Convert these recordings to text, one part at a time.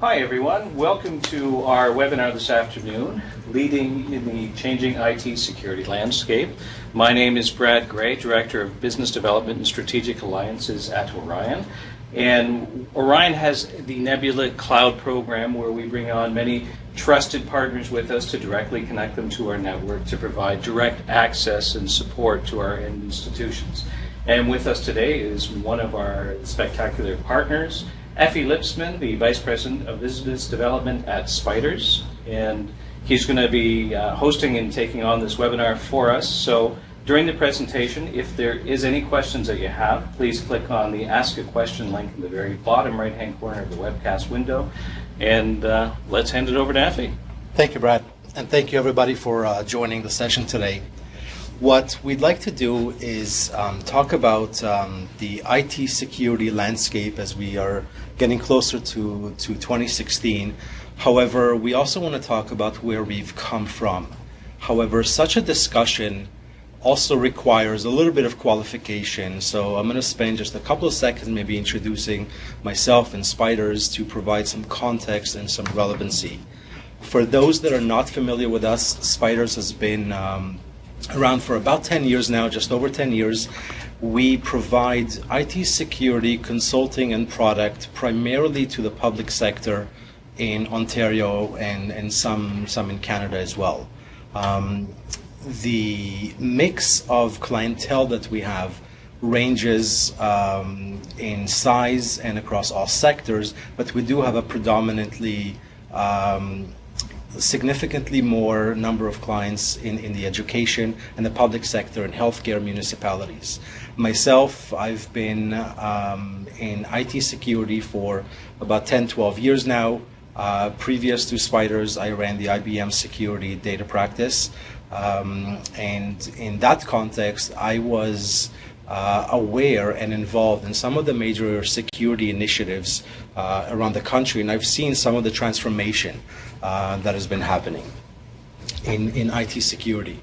Hi everyone, welcome to our webinar this afternoon, Leading in the Changing IT Security Landscape. My name is Brad Gray, Director of Business Development and Strategic Alliances at ORION. And ORION has the Nebula Cloud program where we bring on many trusted partners with us to directly connect them to our network to provide direct access and support to our end institutions. And with us today is one of our spectacular partners, Effie Lipsman, the Vice President of Business Development at Spyders, and he's going to be hosting and taking on this webinar for us. So during the presentation, if there is any questions that you have, please click on the Ask a Question link in the very bottom right-hand corner of the webcast window, and let's hand it over to Effie. Thank you, Brad, and thank you everybody for joining the session today. What we'd like to do is talk about the IT security landscape as we are getting closer to 2016. However, we also want to talk about where we've come from. However, such a discussion also requires a little bit of qualification, so I'm going to spend just a couple of seconds maybe introducing myself and Spyders to provide some context and some relevancy. For those that are not familiar with us, Spyders has been around for about 10 years now, just over 10 years. We provide IT security consulting and product primarily to the public sector in Ontario and some in Canada as well. The mix of clientele that we have ranges in size and across all sectors, but we do have a predominantly significantly more number of clients in the education and the public sector and healthcare municipalities. Myself, I've been in IT security for about 10-12 years now. Previous to Spyders, I ran the IBM security data practice, and in that context, I was aware and involved in some of the major security initiatives around the country, and I've seen some of the transformation that has been happening in IT security.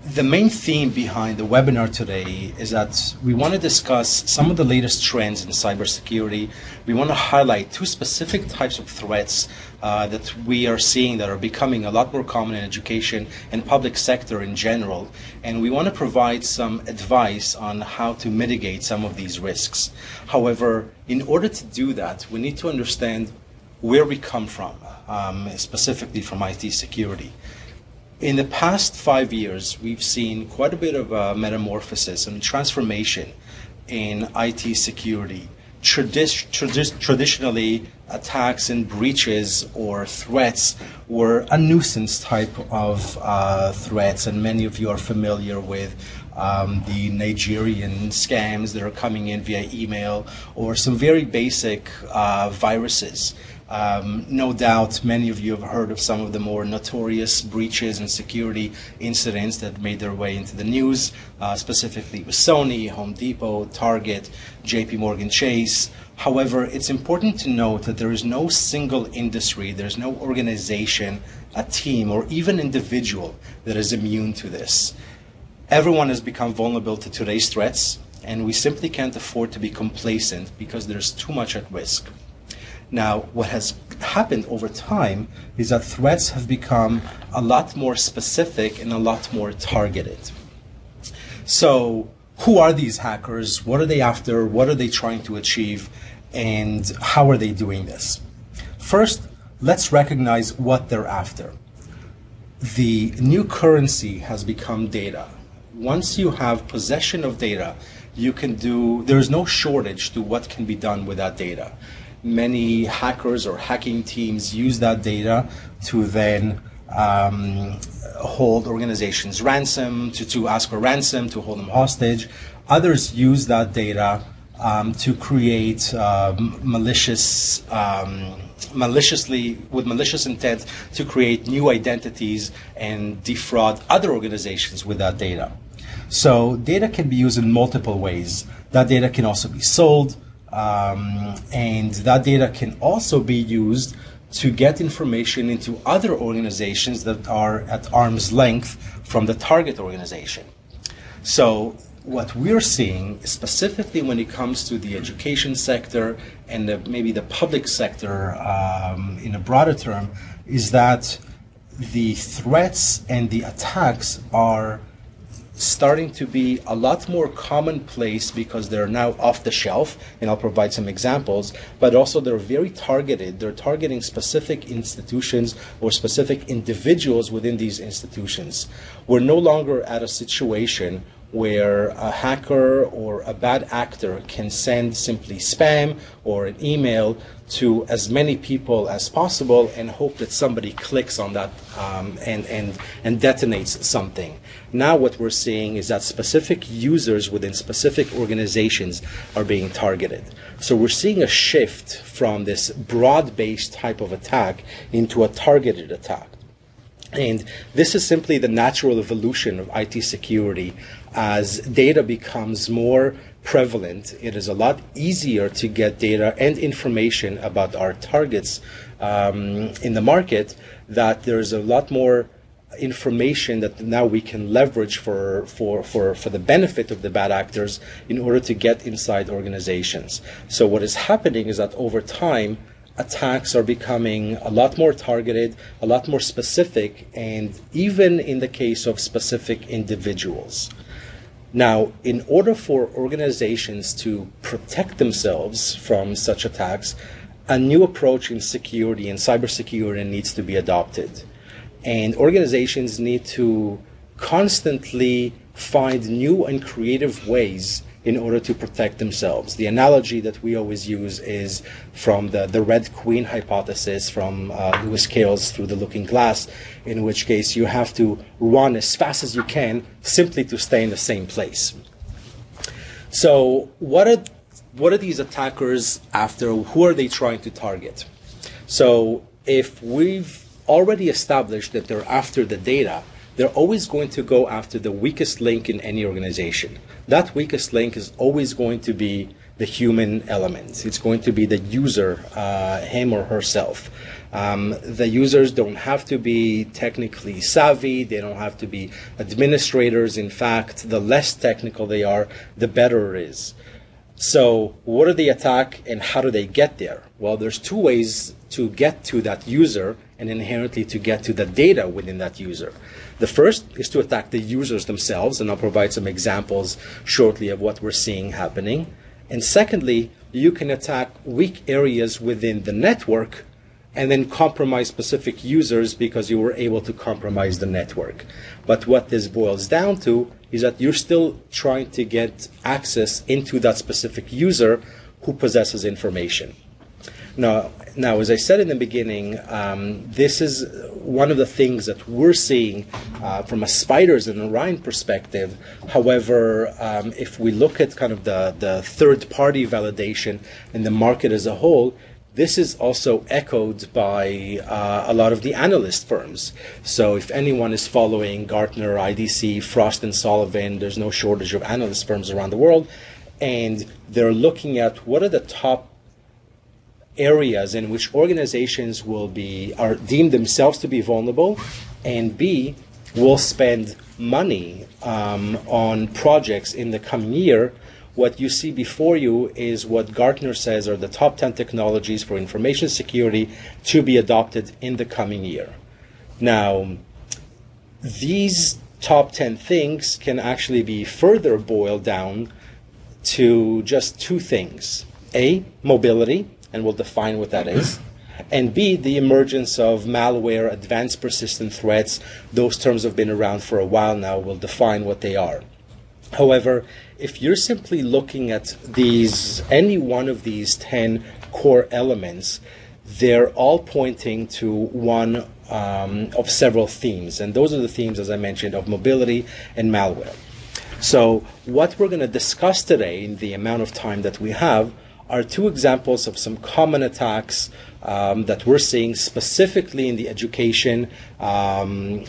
The main theme behind the webinar today is that we want to discuss some of the latest trends in cybersecurity. We want to highlight two specific types of threats that we are seeing that are becoming a lot more common in education and public sector in general. And we want to provide some advice on how to mitigate some of these risks. However, in order to do that, we need to understand where we come from, specifically from IT security. In the past 5 years, we've seen quite a bit of metamorphosis and transformation in IT security. Traditionally, attacks and breaches or threats were a nuisance type of threats, and many of you are familiar with the Nigerian scams that are coming in via email or some very basic viruses. No doubt many of you have heard of some of the more notorious breaches and security incidents that made their way into the news, specifically with Sony, Home Depot, Target, JP Morgan Chase. However, it's important to note that there is no single industry, there's no organization, a team, or even individual that is immune to this. Everyone has become vulnerable to today's threats, and we simply can't afford to be complacent because there's too much at risk. Now, what has happened over time is that threats have become a lot more specific and a lot more targeted. So, who are these hackers? What are they after? What are they trying to achieve? And how are they doing this? First, let's recognize what they're after. The new currency has become data. Once you have possession of data, there's no shortage to what can be done with that data. Many hackers or hacking teams use that data to then hold organizations ransom, to ask for ransom, to hold them hostage. Others use that data to create malicious intent to create new identities and defraud other organizations with that data. So data can be used in multiple ways. That data can also be sold, and that data can also be used to get information into other organizations that are at arm's length from the target organization. So what we're seeing, specifically when it comes to the education sector and maybe the public sector in a broader term, is that the threats and the attacks are starting to be a lot more commonplace because they're now off the shelf, and I'll provide some examples, but also they're very targeted. They're targeting specific institutions or specific individuals within these institutions. We're no longer at a situation where a hacker or a bad actor can send simply spam or an email to as many people as possible and hope that somebody clicks on that and detonates something. Now what we're seeing is that specific users within specific organizations are being targeted. So we're seeing a shift from this broad-based type of attack into a targeted attack. And this is simply the natural evolution of IT security. As data becomes more prevalent, it is a lot easier to get data and information about our targets in the market, that there's a lot more information that now we can leverage for the benefit of the bad actors in order to get inside organizations. So what is happening is that over time, attacks are becoming a lot more targeted, a lot more specific, and even in the case of specific individuals. Now, in order for organizations to protect themselves from such attacks, a new approach in security and cybersecurity needs to be adopted. And organizations need to constantly find new and creative ways in order to protect themselves. The analogy that we always use is from the Red Queen hypothesis from Lewis Carroll's Through the Looking Glass, in which case you have to run as fast as you can simply to stay in the same place. So what are these attackers after? Who are they trying to target? So if we've already established that they're after the data, they're always going to go after the weakest link in any organization. That weakest link is always going to be the human element. It's going to be the user, him or herself. The users don't have to be technically savvy. They don't have to be administrators. In fact, the less technical they are, the better it is. So what are the attack and how do they get there? Well, there's two ways to get to that user and inherently to get to the data within that user. The first is to attack the users themselves, and I'll provide some examples shortly of what we're seeing happening. And secondly, you can attack weak areas within the network and then compromise specific users because you were able to compromise the network. But what this boils down to is that you're still trying to get access into that specific user who possesses information. Now, as I said in the beginning, this is one of the things that we're seeing from a Spyders and ORION perspective. However, if we look at kind of the third-party validation in the market as a whole, this is also echoed by a lot of the analyst firms. So if anyone is following Gartner, IDC, Frost & Sullivan, there's no shortage of analyst firms around the world, and they're looking at what are the top areas in which organizations are deemed themselves to be vulnerable, and B, will spend money on projects in the coming year. What you see before you is what Gartner says are the top 10 technologies for information security to be adopted in the coming year. Now, these top 10 things can actually be further boiled down to just two things. A, mobility, and we'll define what that is. And B, the emergence of malware, advanced persistent threats. Those terms have been around for a while now. We'll define what they are. However, if you're simply looking at any one of these 10 core elements, they're all pointing to one of several themes. And those are the themes, as I mentioned, of mobility and malware. So what we're going to discuss today in the amount of time that we have are two examples of some common attacks that we're seeing specifically in the education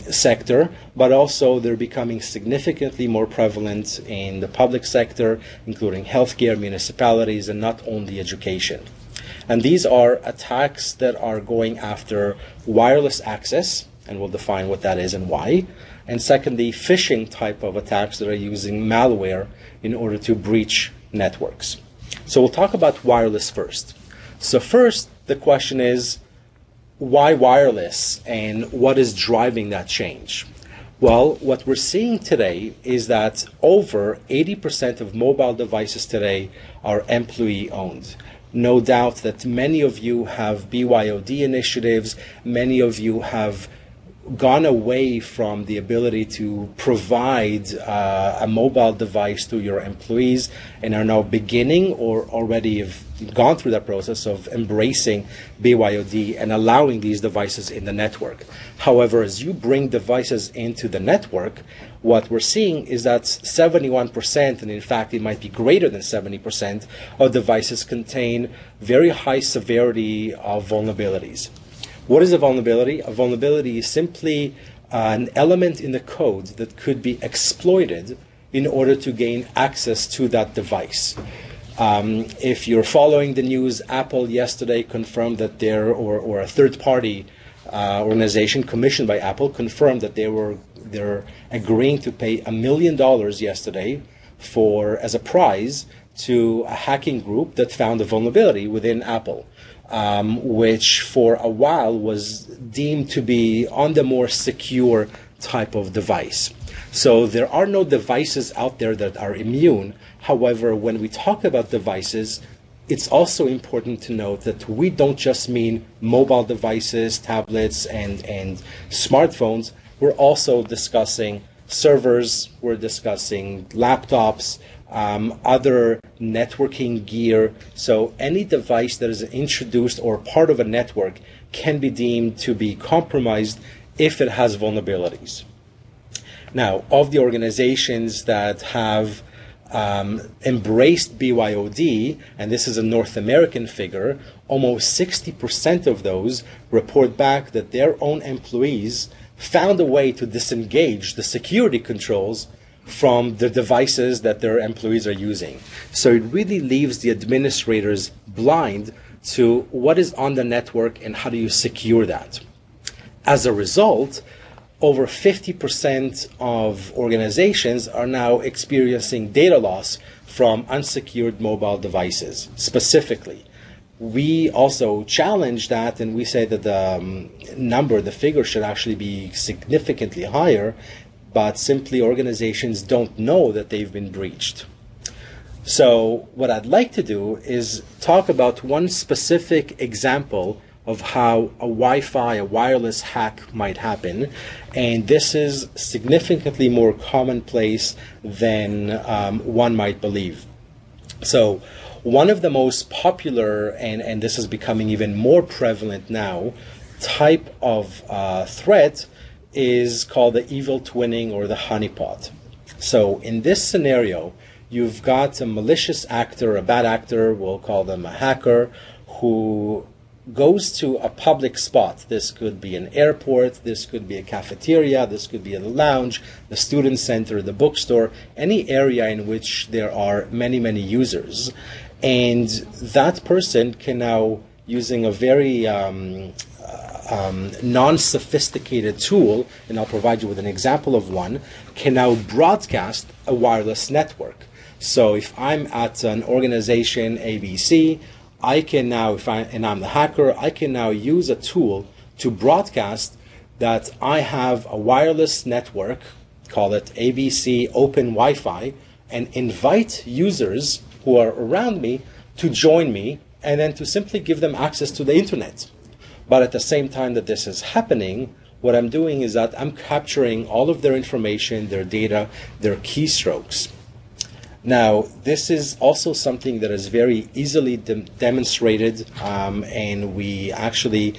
sector, but also they're becoming significantly more prevalent in the public sector, including healthcare, municipalities, and not only education. And these are attacks that are going after wireless access, and we'll define what that is and why. And secondly, phishing type of attacks that are using malware in order to breach networks. So we'll talk about wireless first. So first, the question is, why wireless, and what is driving that change? Well, what we're seeing today is that over 80% of mobile devices today are employee-owned. No doubt that many of you have BYOD initiatives, many of you have gone away from the ability to provide a mobile device to your employees and are now beginning or already have gone through that process of embracing BYOD and allowing these devices in the network. However, as you bring devices into the network, what we're seeing is that 71%, and in fact it might be greater than 70%, of devices contain very high severity of vulnerabilities. What is a vulnerability? A vulnerability is simply an element in the code that could be exploited in order to gain access to that device. If you're following the news, Apple yesterday confirmed that or a third-party organization commissioned by Apple confirmed that they're agreeing to pay $1 million yesterday as a prize to a hacking group that found a vulnerability within Apple. Which for a while was deemed to be on the more secure type of device. So there are no devices out there that are immune. However, when we talk about devices, it's also important to note that we don't just mean mobile devices, tablets, and smartphones. We're also discussing servers, we're discussing laptops, other networking gear. So any device that is introduced or part of a network can be deemed to be compromised if it has vulnerabilities. Now, of the organizations that have embraced BYOD, and this is a North American figure, almost 60% of those report back that their own employees found a way to disengage the security controls from the devices that their employees are using. So it really leaves the administrators blind to what is on the network and how do you secure that. As a result, over 50% of organizations are now experiencing data loss from unsecured mobile devices, specifically. We also challenge that, and we say that the figure should actually be significantly higher, but simply organizations don't know that they've been breached. So what I'd like to do is talk about one specific example of how a Wi-Fi, a wireless hack might happen, and this is significantly more commonplace than one might believe. So one of the most popular, and this is becoming even more prevalent now, type of threat is called the evil twinning or the honeypot. So in this scenario, you've got a malicious actor, a bad actor, we'll call them a hacker, who goes to a public spot. This could be an airport, this could be a cafeteria, this could be a lounge, the student center, the bookstore, any area in which there are many, many users. And that person can now, using a very non-sophisticated tool, and I'll provide you with an example of one, can now broadcast a wireless network. So if I'm at an organization ABC, I can now, and I'm the hacker, I can now use a tool to broadcast that I have a wireless network, call it ABC Open Wi-Fi, and invite users who are around me to join me, and then to simply give them access to the internet. But at the same time that this is happening, what I'm doing is that I'm capturing all of their information, their data, their keystrokes. Now, this is also something that is very easily demonstrated, and we actually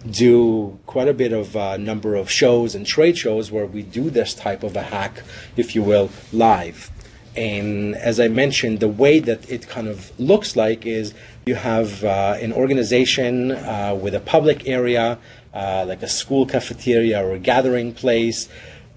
do quite a bit of number of shows and trade shows where we do this type of a hack, if you will, live. And as I mentioned, the way that it kind of looks like is you have an organization with a public area, like a school cafeteria or a gathering place,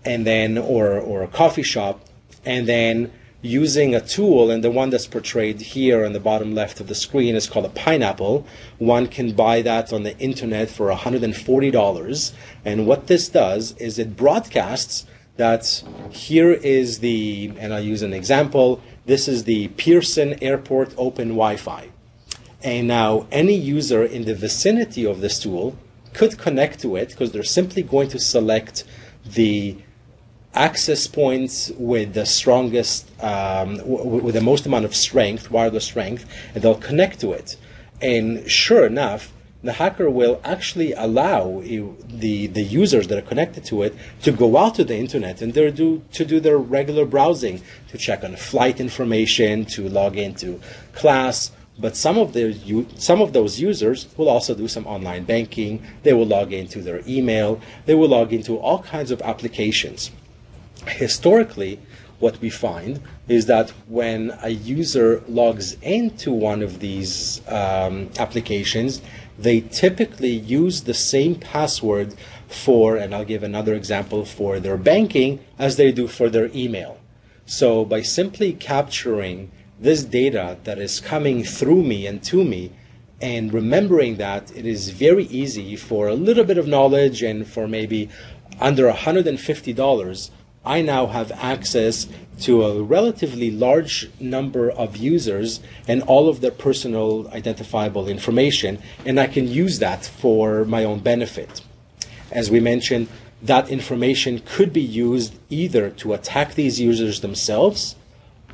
and then or a coffee shop, and then using a tool, and the one that's portrayed here on the bottom left of the screen is called a pineapple. One can buy that on the internet for $140. And what this does is it broadcasts that here is the, and I'll use an example, this is the Pearson Airport Open Wi-Fi. And now any user in the vicinity of this tool could connect to it because they're simply going to select the access points with the strongest, with the most amount of strength, wireless strength, and they'll connect to it. And sure enough, the hacker will actually allow the users that are connected to it to go out to the internet and to do their regular browsing, to check on flight information, to log into class. But some of those users will also do some online banking. They will log into their email. They will log into all kinds of applications. Historically, what we find is that when a user logs into one of these applications, they typically use the same password for, and I'll give another example, for their banking as they do for their email. So by simply capturing this data that is coming through me and to me, and remembering that it is very easy for a little bit of knowledge and for maybe under $150, I now have access to a relatively large number of users and all of their personal identifiable information, and I can use that for my own benefit. As we mentioned, that information could be used either to attack these users themselves,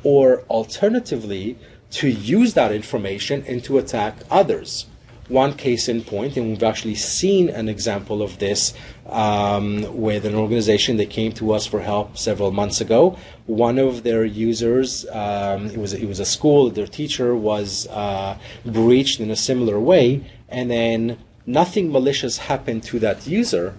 or alternatively, to use that information and to attack others. One case in point, and we've actually seen an example of this with an organization that came to us for help several months ago. One of their users, it was a school, their teacher was breached in a similar way, and then nothing malicious happened to that user,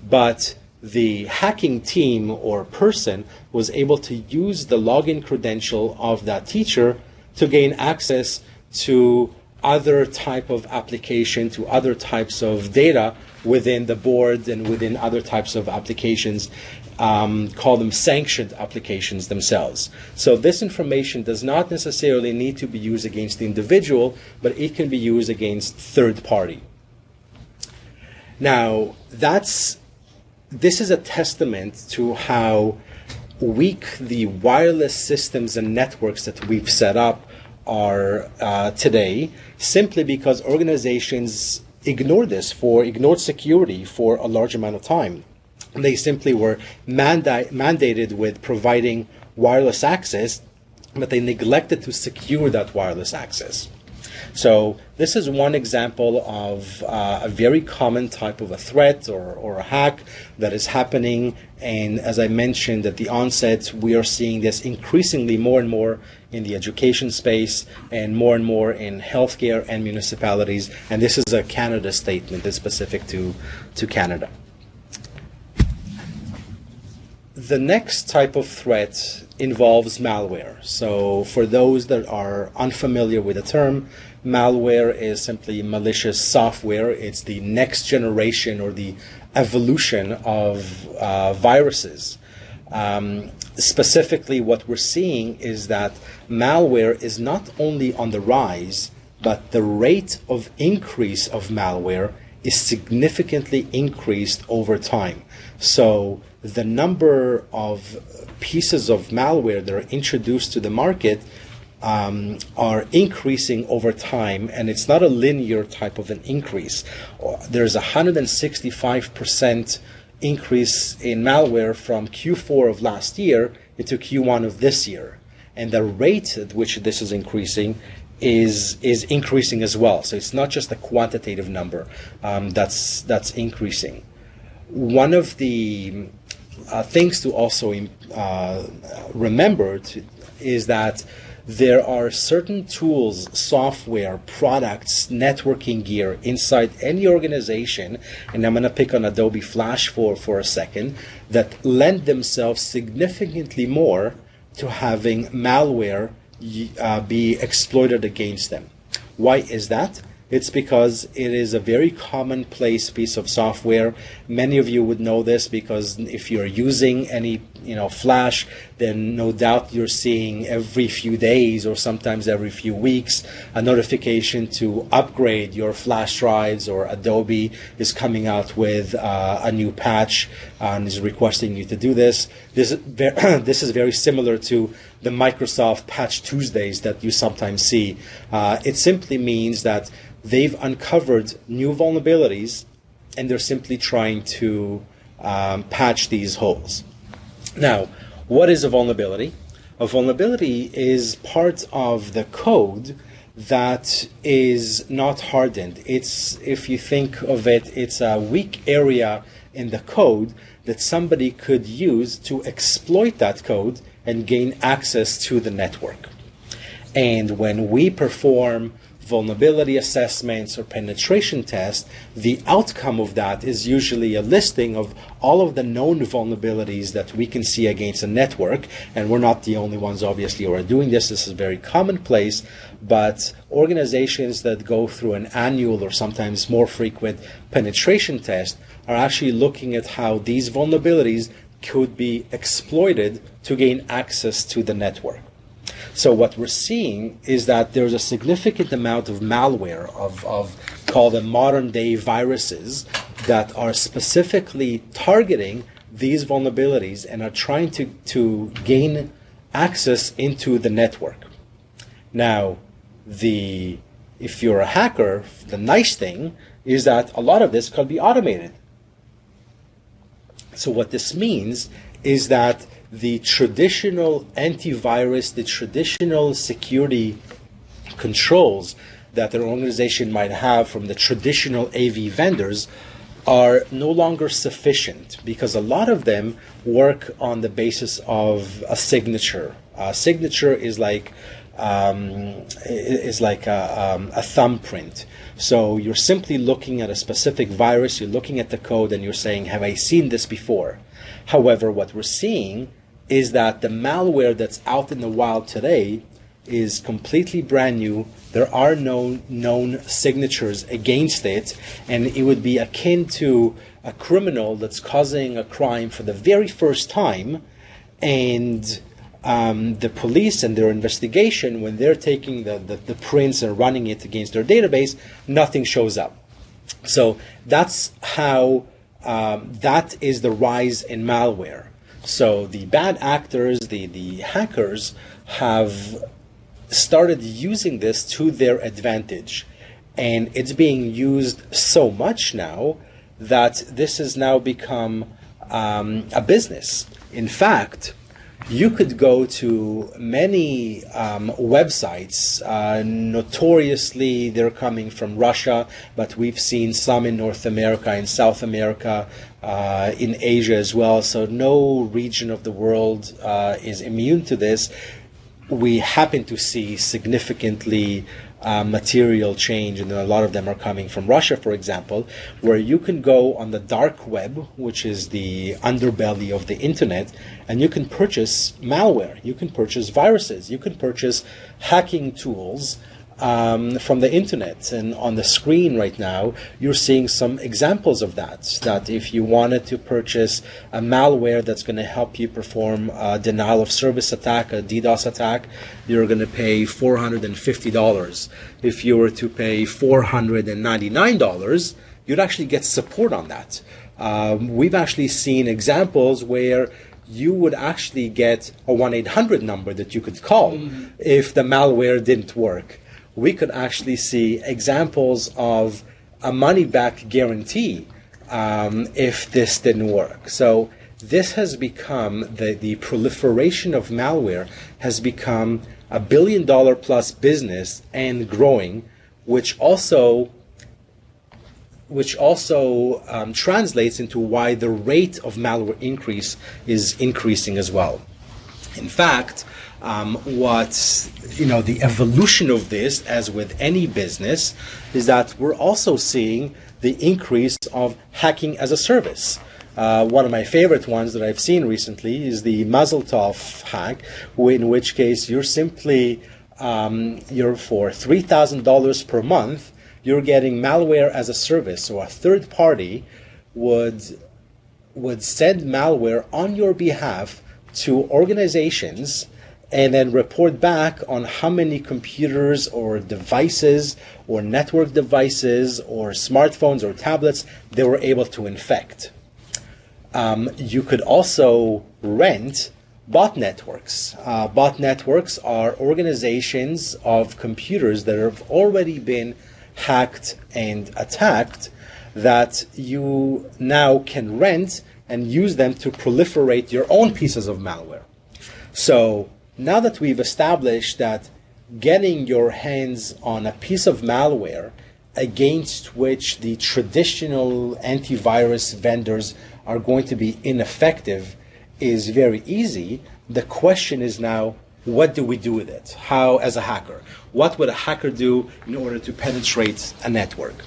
but the hacking team or person was able to use the login credential of that teacher to gain access to other type of application, to other types of data within the board and within other types of applications, call them sanctioned applications themselves. So this information does not necessarily need to be used against the individual, but it can be used against third party. Now, this is a testament to how weak the wireless systems and networks that we've set up are today, simply because organizations ignored security for a large amount of time. They simply were mandated with providing wireless access, but they neglected to secure that wireless access. So this is one example of a very common type of a threat or a hack that is happening. And as I mentioned at the onset, we are seeing this increasingly more and more in the education space and more in healthcare and municipalities. And this is a Canada statement that's specific to Canada. The next type of threat involves malware. So for those that are unfamiliar with the term, malware is simply malicious software. It's the next generation or the evolution of viruses. Specifically, what we're seeing is that malware is not only on the rise, but the rate of increase of malware is significantly increased over time. So the number of pieces of malware that are introduced to the market are increasing over time, and it's not a linear type of an increase. There's a 165% increase in malware from Q4 of last year into Q1 of this year. And the rate at which this is increasing is increasing as well. So it's not just a quantitative number that's increasing. One of the things to also remember is that there are certain tools, software, products, networking gear inside any organization, and I'm going to pick on Adobe Flash for a second, that lend themselves significantly more to having malware be exploited against them. Why is that? It's because it is a very commonplace piece of software. Many of you would know this because if you're using any Flash, then no doubt you're seeing every few days or sometimes every few weeks a notification to upgrade your flash drives, or Adobe is coming out with a new patch and is requesting you to do this. This is very similar to the Microsoft Patch Tuesdays that you sometimes see. It simply means that they've uncovered new vulnerabilities and they're simply trying to patch these holes. Now, what is a vulnerability? A vulnerability is part of the code that is not hardened. It's, if you think of it, it's a weak area in the code that somebody could use to exploit that code and gain access to the network. And when we perform vulnerability assessments or penetration tests, the outcome of that is usually a listing of all of the known vulnerabilities that we can see against a network. And we're not the only ones, obviously, who are doing this. This is very commonplace, but organizations that go through an annual or sometimes more frequent penetration test are actually looking at how these vulnerabilities could be exploited to gain access to the network. So what we're seeing is that there's a significant amount of malware, of call them modern day viruses, that are specifically targeting these vulnerabilities and are trying to gain access into the network. Now, if you're a hacker, the nice thing is that a lot of this could be automated. So what this means is that the traditional antivirus, the traditional security controls that an organization might have from the traditional AV vendors are no longer sufficient, because a lot of them work on the basis of a signature. A signature is like a thumbprint. So you're simply looking at a specific virus, you're looking at the code, and you're saying, have I seen this before? However, what we're seeing is that the malware that's out in the wild today is completely brand new. There are no known signatures against it, and it would be akin to a criminal that's causing a crime for the very first time, and the police and their investigation, when they're taking the prints and running it against their database, nothing shows up. So that's how that is the rise in malware. So the bad actors, the hackers, have started using this to their advantage. And it's being used so much now that this has now become a business. In fact, you could go to many websites. Notoriously, they're coming from Russia, but we've seen some in North America, in South America, in Asia as well. So no region of the world is immune to this. We happen to see significantly material change, and a lot of them are coming from Russia, for example, where you can go on the dark web, which is the underbelly of the internet, and you can purchase malware, you can purchase viruses, you can purchase hacking tools from the internet. And on the screen right now, you're seeing some examples of that if you wanted to purchase a malware that's going to help you perform a denial of service attack, a DDoS attack, you're going to pay $450. If you were to pay $499, you'd actually get support on that. We've actually seen examples where you would actually get a 1-800 number that you could call if the malware didn't work. We could actually see examples of a money-back guarantee if this didn't work. So this has become, the proliferation of malware has become a $1 billion plus business and growing, which also translates into why the rate of malware increase is increasing as well. In fact, the evolution of this, as with any business, is that we're also seeing the increase of hacking as a service. One of my favorite ones that I've seen recently is the Mazel Tov hack, in which case you're simply, you're for $3,000 per month, you're getting malware as a service. So a third party would send malware on your behalf to organizations and then report back on how many computers or devices or network devices or smartphones or tablets they were able to infect. You could also rent bot networks. Bot networks are organizations of computers that have already been hacked and attacked that you now can rent and use them to proliferate your own pieces of malware. So now that we've established that getting your hands on a piece of malware against which the traditional antivirus vendors are going to be ineffective is very easy, the question is now, what do we do with it? How, as a hacker? What would a hacker do in order to penetrate a network?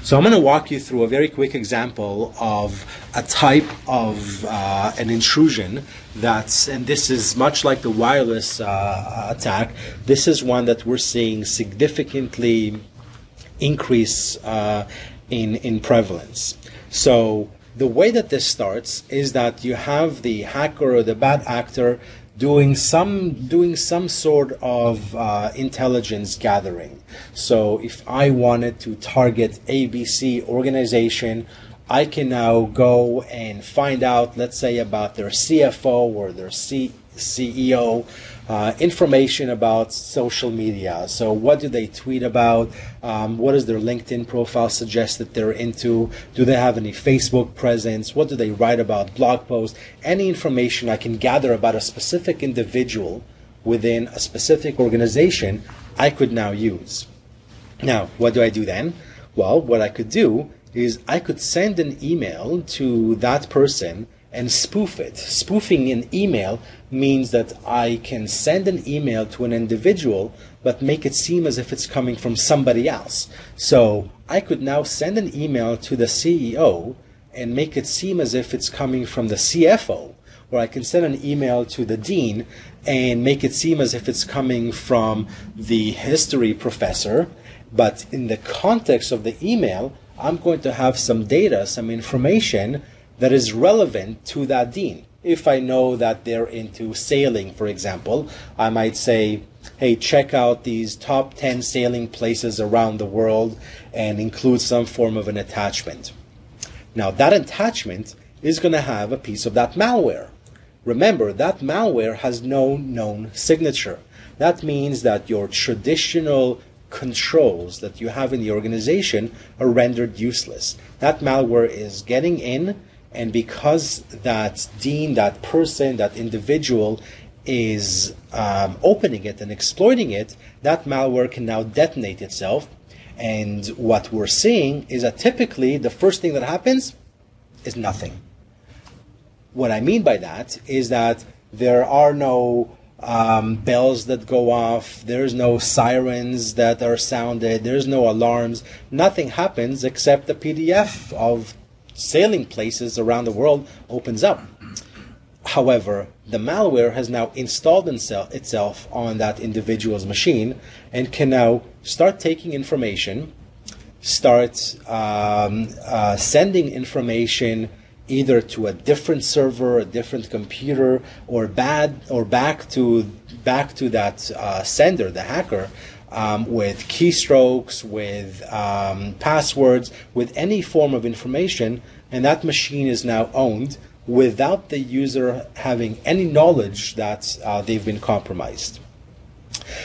So I'm going to walk you through a very quick example of a type of an intrusion that's, and this is much like the wireless attack, this is one that we're seeing significantly increase in prevalence. So the way that this starts is that you have the hacker or the bad actor doing some sort of intelligence gathering. So if I wanted to target ABC organization, I can now go and find out, let's say, about their CFO or their CEO, information about social media. So what do they tweet about? What does their LinkedIn profile suggest that they're into? Do they have any Facebook presence? What do they write about? Blog posts? Any information I can gather about a specific individual within a specific organization, I could now use. Now, what do I do then? Well, what I could do is I could send an email to that person and spoof it. Spoofing an email means that I can send an email to an individual but make it seem as if it's coming from somebody else. So I could now send an email to the CEO and make it seem as if it's coming from the CFO, or I can send an email to the dean and make it seem as if it's coming from the history professor, but in the context of the email, I'm going to have some data, some information that is relevant to that dean. If I know that they're into sailing, for example, I might say, hey, check out these top 10 sailing places around the world and include some form of an attachment. Now, that attachment is going to have a piece of that malware. Remember, that malware has no known signature. That means that your traditional controls that you have in the organization are rendered useless. That malware is getting in, and because that dean, that person, that individual is opening it and exploiting it, that malware can now detonate itself. And what we're seeing is that typically the first thing that happens is nothing. What I mean by that is that there are no bells that go off, there's no sirens that are sounded, there's no alarms, nothing happens except the PDF of sailing places around the world opens up. However, the malware has now installed itself on that individual's machine and can now start taking information, start sending information either to a different server, a different computer, or back to that sender, the hacker, with keystrokes, with passwords, with any form of information, and that machine is now owned without the user having any knowledge that they've been compromised.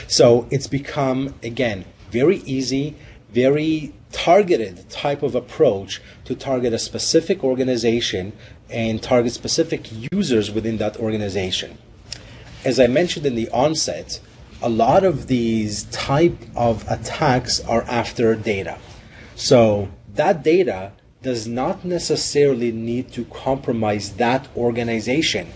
So it's become, again, very easy, very targeted type of approach to target a specific organization and target specific users within that organization. As I mentioned in the onset, a lot of these type of attacks are after data. So that data does not necessarily need to compromise that organization.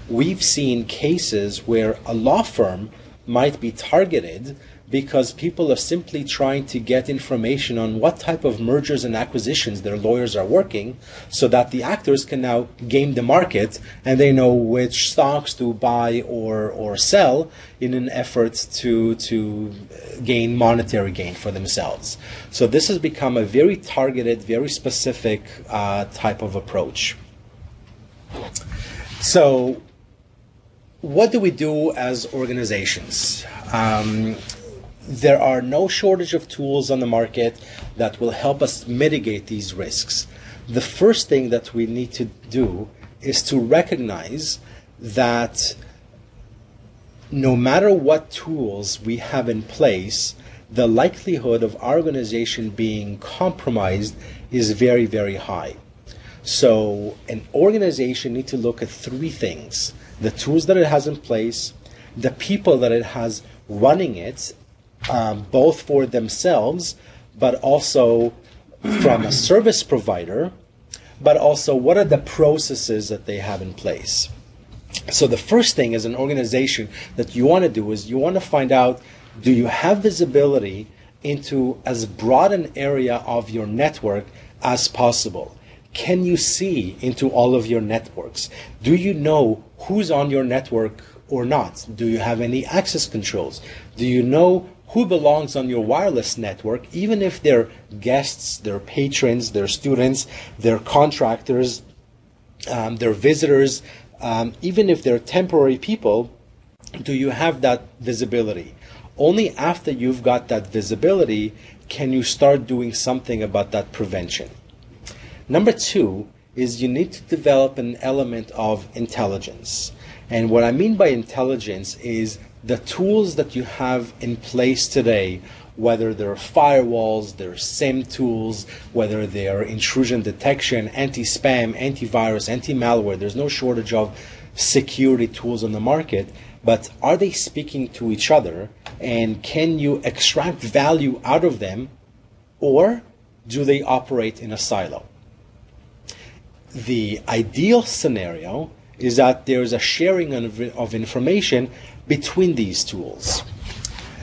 We've seen cases where a law firm might be targeted because people are simply trying to get information on what type of mergers and acquisitions their lawyers are working, so that the actors can now game the market and they know which stocks to buy or sell in an effort to gain monetary gain for themselves. So this has become a very targeted, very specific type of approach. So what do we do as organizations? There are no shortage of tools on the market that will help us mitigate these risks. The first thing that we need to do is to recognize that no matter what tools we have in place, the likelihood of our organization being compromised is very, very high. So an organization needs to look at three things: the tools that it has in place, the people that it has running it, both for themselves, but also from a service provider, but also what are the processes that they have in place. So the first thing as an organization that you want to do is you want to find out, do you have visibility into as broad an area of your network as possible? Can you see into all of your networks? Do you know who's on your network or not? Do you have any access controls? Do you know who belongs on your wireless network, even if they're guests, they're patrons, they're students, they're contractors, they're visitors, even if they're temporary people? Do you have that visibility? Only after you've got that visibility can you start doing something about that prevention. Number two is you need to develop an element of intelligence. And what I mean by intelligence is the tools that you have in place today, whether they're firewalls, they're SIM tools, whether they're intrusion detection, anti-spam, antivirus, anti-malware, there's no shortage of security tools on the market, but are they speaking to each other, and can you extract value out of them, or do they operate in a silo? The ideal scenario is that there's a sharing of information between these tools.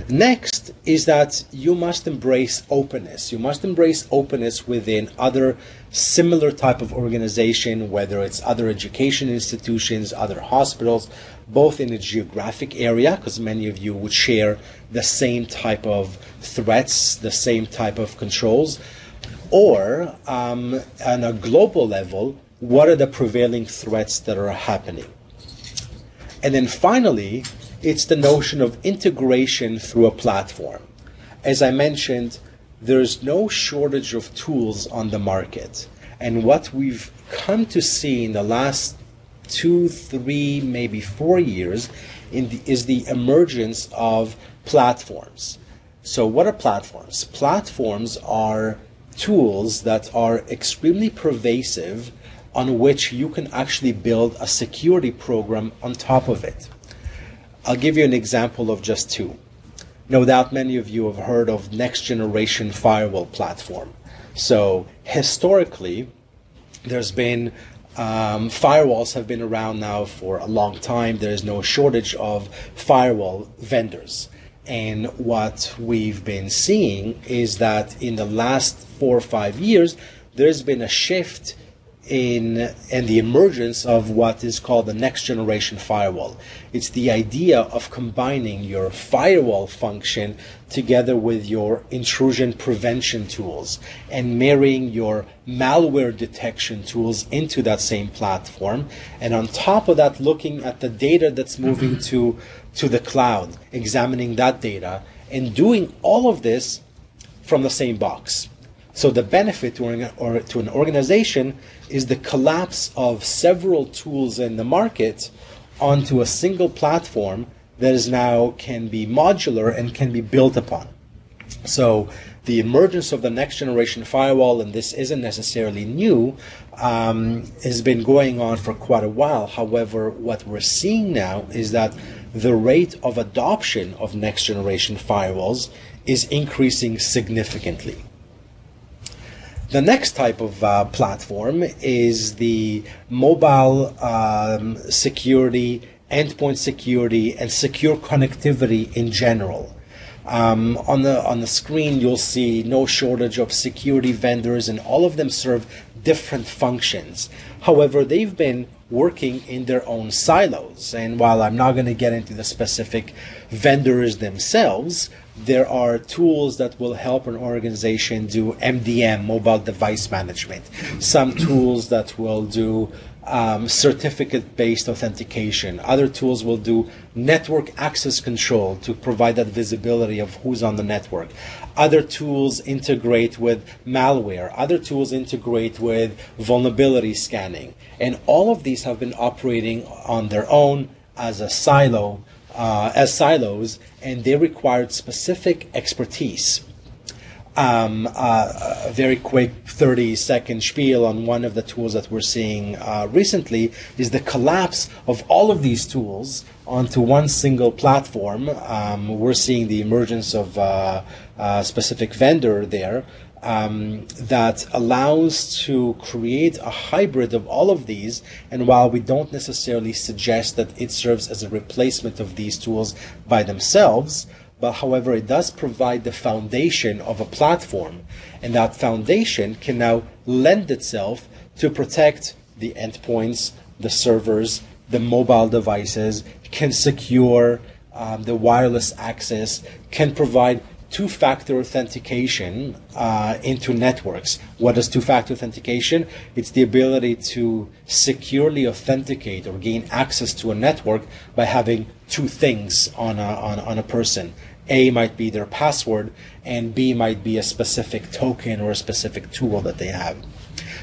Next is that you must embrace openness. You must embrace openness within other similar type of organization, whether it's other education institutions, other hospitals, both in a geographic area, because many of you would share the same type of threats, the same type of controls, or on a global level, what are the prevailing threats that are happening? And then finally, it's the notion of integration through a platform. As I mentioned, there's no shortage of tools on the market. And what we've come to see in the last 2, 3, maybe 4 years is the emergence of platforms. So what are platforms? Platforms are tools that are extremely pervasive, on which you can actually build a security program on top of it. I'll give you an example of just two. No doubt many of you have heard of next generation firewall platform. So historically, there's been firewalls have been around now for a long time. There is no shortage of firewall vendors. And what we've been seeing is that in the last 4 or 5 years, there's been a shift in the emergence of what is called the next generation firewall. It's the idea of combining your firewall function together with your intrusion prevention tools and marrying your malware detection tools into that same platform. And on top of that, looking at the data that's moving to the cloud, examining that data, and doing all of this from the same box. So the benefit to an organization is the collapse of several tools in the market onto a single platform that is now can be modular and can be built upon. So the emergence of the next generation firewall, and this isn't necessarily new, has been going on for quite a while. However, what we're seeing now is that the rate of adoption of next generation firewalls is increasing significantly. The next type of platform is the mobile security, endpoint security, and secure connectivity in general. On the screen, you'll see no shortage of security vendors, and all of them serve different functions. However, they've been working in their own silos. And while I'm not going to get into the specific vendors themselves, there are tools that will help an organization do MDM, mobile device management. Some tools that will do certificate-based authentication. Other tools will do network access control to provide that visibility of who's on the network. Other tools integrate with malware. Other tools integrate with vulnerability scanning. And all of these have been operating on their own as a silo, as silos, and they required specific expertise. A very quick 30-second spiel on one of the tools that we're seeing recently is the collapse of all of these tools onto one single platform. We're seeing the emergence of a specific vendor there that allows to create a hybrid of all of these. And while we don't necessarily suggest that it serves as a replacement of these tools by themselves, but however, it does provide the foundation of a platform, and that foundation can now lend itself to protect the endpoints, the servers, the mobile devices, can secure the wireless access, can provide two-factor authentication into networks. What is two-factor authentication? It's the ability to securely authenticate or gain access to a network by having two things on a person. A might be their password, and B might be a specific token or a specific tool that they have.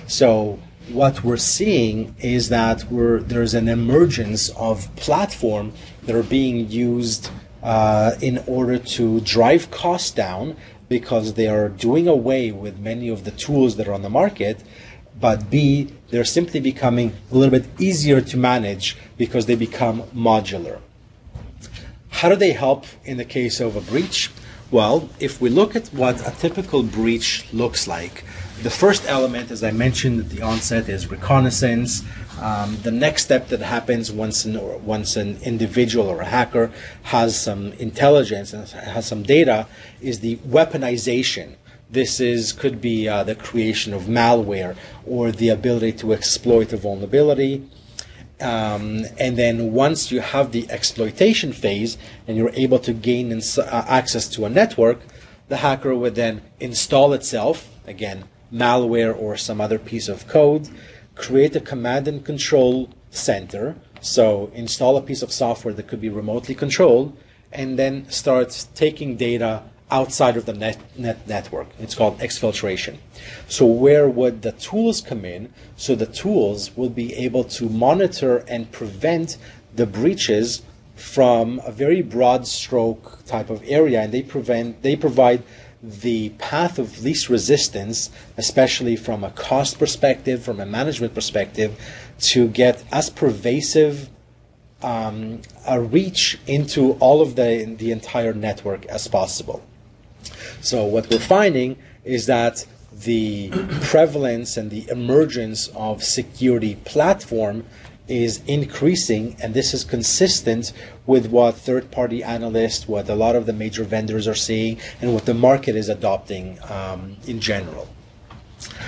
So what we're seeing is that there's an emergence of platforms that are being used in order to drive costs down, because they are doing away with many of the tools that are on the market, but B, they're simply becoming a little bit easier to manage because they become modular. How do they help in the case of a breach? Well, if we look at what a typical breach looks like, the first element, as I mentioned at the onset, is reconnaissance. The next step that happens once an individual or a hacker has some intelligence and has some data is the weaponization. This could be the creation of malware or the ability to exploit a vulnerability. And then once you have the exploitation phase and you're able to gain access to a network, the hacker would then install itself, again, malware or some other piece of code, create a command and control center, so install a piece of software that could be remotely controlled, and then start taking data outside of the network. It's called exfiltration. So where would the tools come in? So the tools will be able to monitor and prevent the breaches from a very broad stroke type of area, and they provide the path of least resistance, especially from a cost perspective, from a management perspective, to get as pervasive a reach into all of the entire network as possible. So what we're finding is that the prevalence and the emergence of security platform is increasing, and this is consistent with what third-party analysts, what a lot of the major vendors are seeing, and what the market is adopting in general.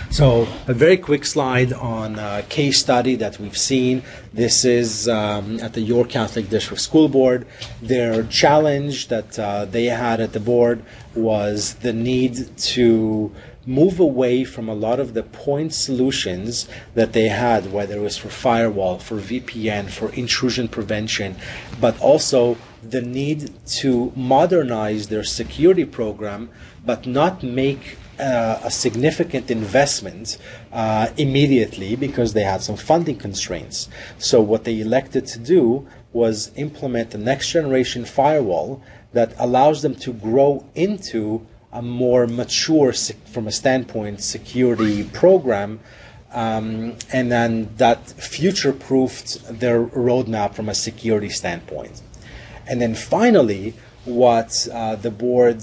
So a very quick slide on a case study that we've seen. This is at the York Catholic District School Board. Their challenge that they had at the board was the need to move away from a lot of the point solutions that they had, whether it was for firewall, for VPN, for intrusion prevention, but also the need to modernize their security program, but not make a significant investment immediately because they had some funding constraints. So what they elected to do was implement a next generation firewall that allows them to grow into a more mature, from a standpoint, security program, and then that future-proofed their roadmap from a security standpoint. And then finally, what the board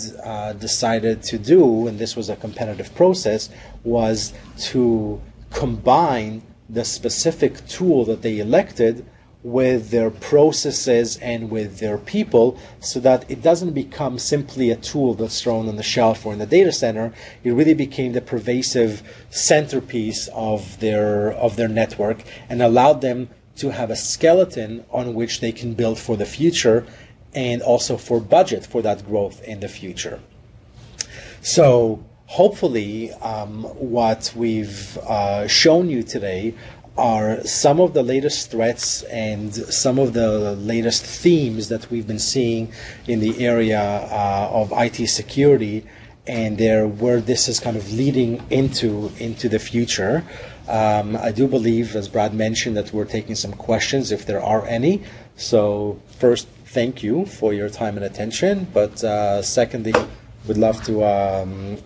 decided to do, and this was a competitive process, was to combine the specific tool that they elected with their processes and with their people, so that it doesn't become simply a tool that's thrown on the shelf or in the data center. It really became the pervasive centerpiece of their network, and allowed them to have a skeleton on which they can build for the future, and also for budget for that growth in the future. So hopefully what we've shown you today are some of the latest threats and some of the latest themes that we've been seeing in the area of IT security, and where this is kind of leading into the future. I do believe, as Brad mentioned, that we're taking some questions if there are any. So first, thank you for your time and attention, but secondly, would love to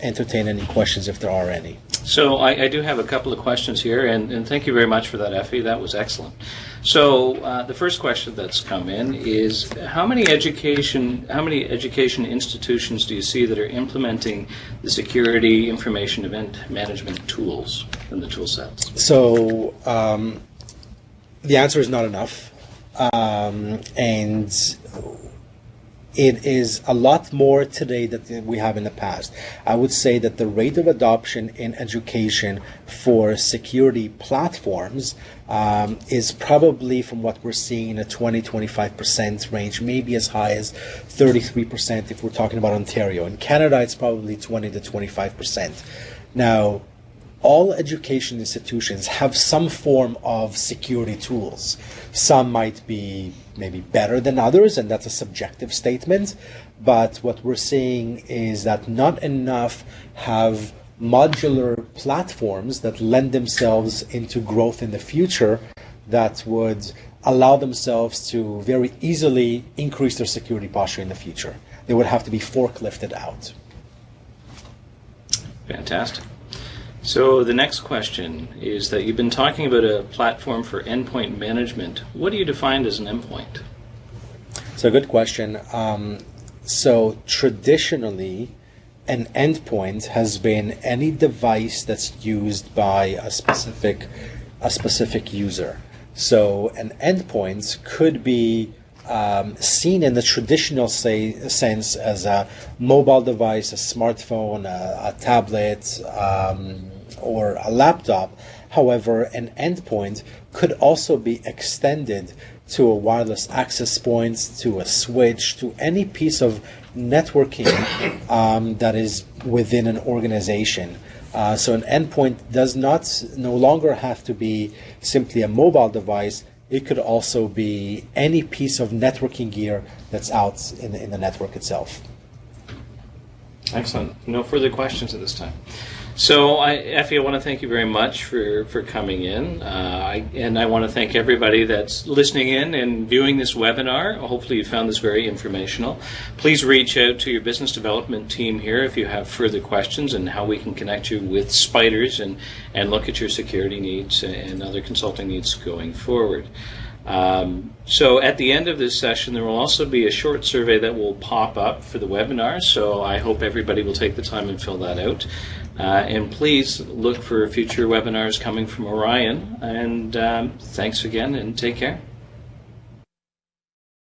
entertain any questions if there are any. So I do have a couple of questions here, and thank you very much for that, Effie. That was excellent. So the first question that's come in is, how many education institutions do you see that are implementing the security information event management tools in the tool sets? So the answer is not enough, and it is a lot more today than we have in the past. I would say that the rate of adoption in education for security platforms is probably, from what we're seeing, in a 20-25% range, maybe as high as 33% if we're talking about Ontario. In Canada, it's probably 20 to 25%. Now, all education institutions have some form of security tools. Some might be maybe better than others, and that's a subjective statement. But what we're seeing is that not enough have modular platforms that lend themselves into growth in the future that would allow themselves to very easily increase their security posture in the future. They would have to be forklifted out. Fantastic. So the next question is that you've been talking about a platform for endpoint management. What do you define as an endpoint? It's a good question. So traditionally, an endpoint has been any device that's used by a specific user. So an endpoint could be seen in the traditional sense as a mobile device, a smartphone, a tablet, or a laptop. However, an endpoint could also be extended to a wireless access point, to a switch, to any piece of networking that is within an organization. So an endpoint does no longer have to be simply a mobile device. It could also be any piece of networking gear that's out in the network itself. Excellent. No further questions at this time. So, Effie, I want to thank you very much for coming in. And I want to thank everybody that's listening in and viewing this webinar. Hopefully you found this very informational. Please reach out to your business development team here if you have further questions and how we can connect you with Spyders and look at your security needs and other consulting needs going forward. So at the end of this session, there will also be a short survey that will pop up for the webinar, so I hope everybody will take the time and fill that out. And please look for future webinars coming from Orion, and thanks again, and take care.